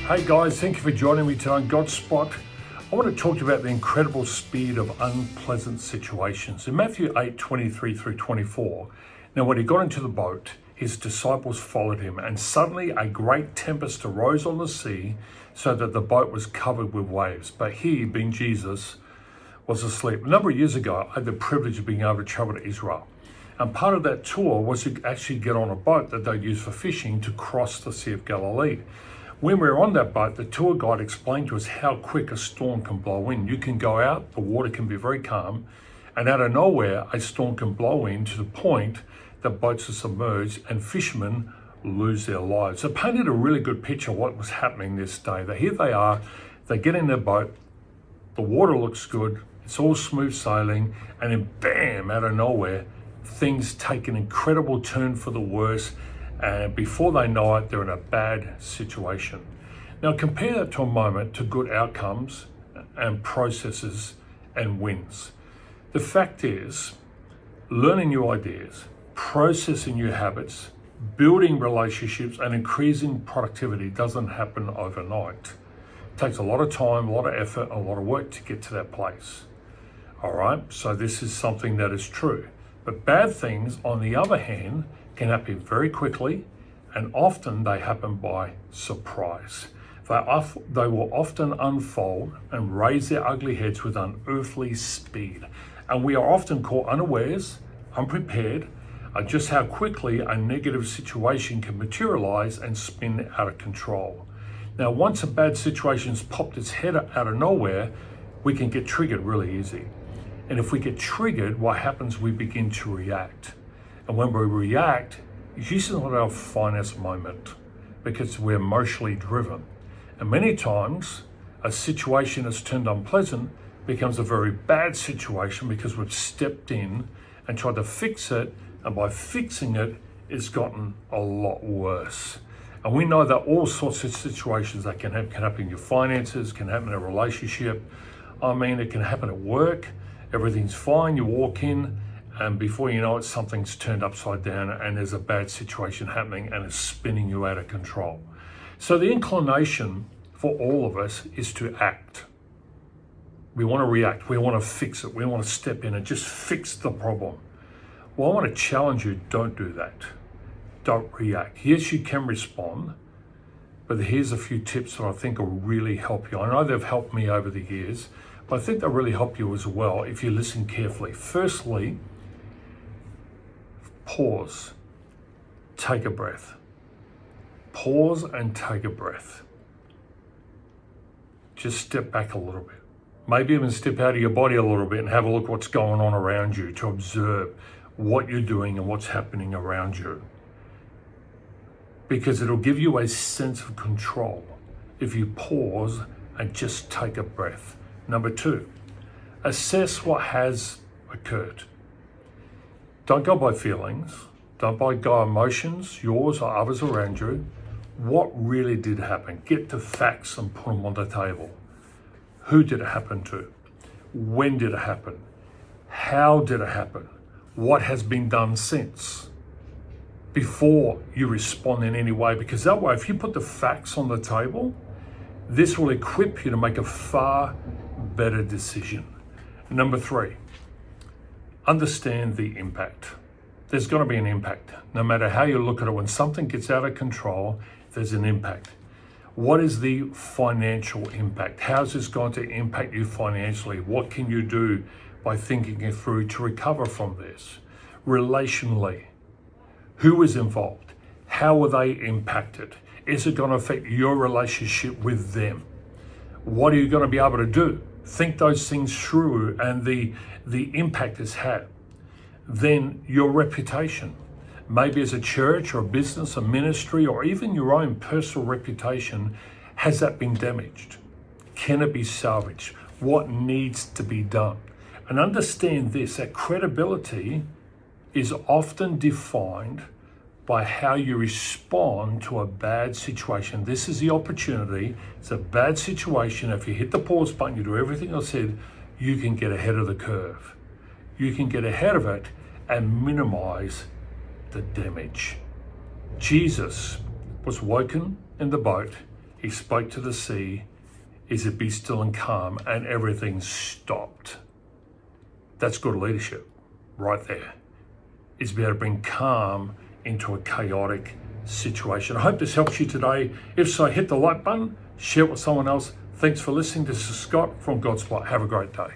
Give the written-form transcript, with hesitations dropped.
Hey guys, thank you for joining me today on Godspot. I want to talk to you about the incredible speed of unpleasant situations. In Matthew 8:23 through 24, now when he got into the boat, his disciples followed him, and suddenly a great tempest arose on the sea, so that the boat was covered with waves. But he, being Jesus, was asleep. A number of years ago, I had the privilege of being able to travel to Israel. And part of that tour was to actually get on a boat that they'd use for fishing to cross the Sea of Galilee. When we were on that boat, the tour guide explained to us how quick a storm can blow in. You can go out, the water can be very calm, and out of nowhere, a storm can blow in to the point that boats are submerged and fishermen lose their lives. It painted a really good picture of what was happening this day. That here they are, they get in their boat, the water looks good, it's all smooth sailing, and then bam, out of nowhere, things take an incredible turn for the worse, and before they know it, they're in a bad situation. Now compare that to a moment to good outcomes and processes and wins. The fact is, learning new ideas, processing new habits, building relationships, and increasing productivity doesn't happen overnight. It takes a lot of time, a lot of effort, a lot of work to get to that place. All right, so this is something that is true. But bad things, on the other hand, can happen very quickly, and often they happen by surprise. They will often unfold and raise their ugly heads with unearthly speed. And we are often caught unawares, unprepared, at just how quickly a negative situation can materialize and spin out of control. Now, once a bad situation's popped its head out of nowhere, we can get triggered really easy. And if we get triggered, what happens? We begin to react. And when we react, it's usually not our finest moment because we're emotionally driven. And many times, a situation that's turned unpleasant becomes a very bad situation because we've stepped in and tried to fix it. And by fixing it, it's gotten a lot worse. And we know that all sorts of situations that can happen in your finances, can happen in a relationship. I mean, it can happen at work. Everything's fine, you walk in, and before you know it, something's turned upside down and there's a bad situation happening and it's spinning you out of control. So the inclination for all of us is to act. We want to react, we want to fix it, we want to step in and just fix the problem. Well, I want to challenge you, don't do that. Don't react. Yes, you can respond, but here's a few tips that I think will really help you. I know they've helped me over the years, but I think they'll really help you as well if you listen carefully. Firstly, pause, take a breath. Pause and take a breath. Just step back a little bit. Maybe even step out of your body a little bit and have a look what's going on around you to observe what you're doing and what's happening around you. Because it'll give you a sense of control if you pause and just take a breath. Number two, assess what has occurred. Don't go by feelings. Don't go by emotions, yours or others around you. What really did happen? Get the facts and put them on the table. Who did it happen to? When did it happen? How did it happen? What has been done since? Before you respond in any way, because that way, if you put the facts on the table, this will equip you to make a far better decision. Number three, understand the impact. There's going to be an impact. No matter how you look at it, when something gets out of control, there's an impact. What is the financial impact? How's this going to impact you financially? What can you do by thinking it through to recover from this? Relationally, who is involved? How are they impacted? Is it going to affect your relationship with them? What are you going to be able to do? Think those things through and the impact it's had. Then your reputation, maybe as a church or a business, a ministry, or even your own personal reputation, has that been damaged? Can it be salvaged? What needs to be done? And understand this, that credibility is often defined by how you respond to a bad situation. This is the opportunity. It's a bad situation. If you hit the pause button, you do everything I said, you can get ahead of the curve. You can get ahead of it and minimize the damage. Jesus was woken in the boat He spoke to the sea. He said, be still and calm, and everything stopped. That's good leadership right there. Is to be able to bring calm into a chaotic situation. I hope this helps you today. If so, hit the like button, share it with someone else. Thanks for listening. This is Scott from Godspot. Have a great day.